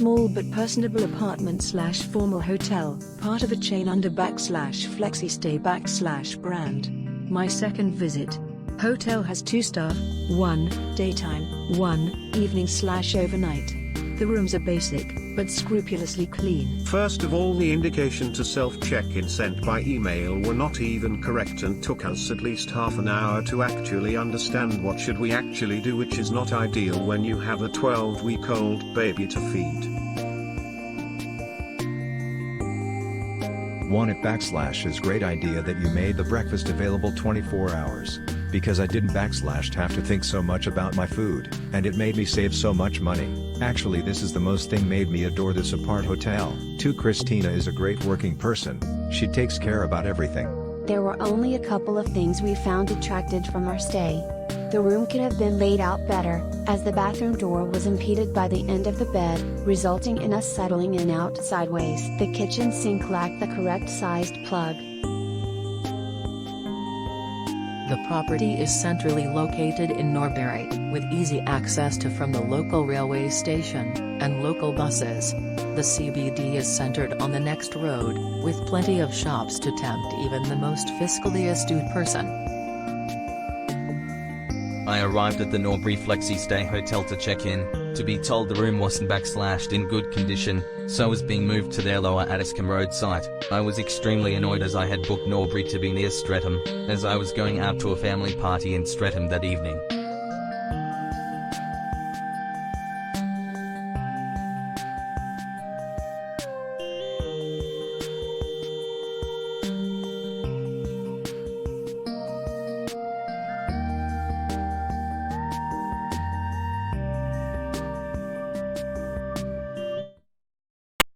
small but personable apartment slash formal hotel, part of a chain under /Flexistay brand. My second visit. Hotel has 2 staff, 1 daytime, 1 evening / overnight. The rooms are basic, but scrupulously clean. First of all, the indication to self-check-in sent by email were not even correct and took us at least half an hour to actually understand what should we actually do, which is not ideal when you have a 12-week-old baby to feed. Is great idea that you made the breakfast available 24 hours. Because I didn't have to think so much about my food, and it made me save so much money. Actually, this is the most thing made me adore this Aparthotel. 2. Christina is a great working person. She takes care about everything. There were only a couple of things we found attracted from our stay. The room could have been laid out better, as the bathroom door was impeded by the end of the bed, resulting in us settling in out sideways. The kitchen sink lacked the correct sized plug. The property is centrally located in Norbury, with easy access to from the local railway station, and local buses. The CBD is centered on the next road, with plenty of shops to tempt even the most fiscally astute person. I arrived at the Norbury Flexistay Hotel to check in, to be told the room wasn't in good condition, so was being moved to their Lower Addiscombe Road site. I was extremely annoyed as I had booked Norbury to be near Streatham, as I was going out to a family party in Streatham that evening.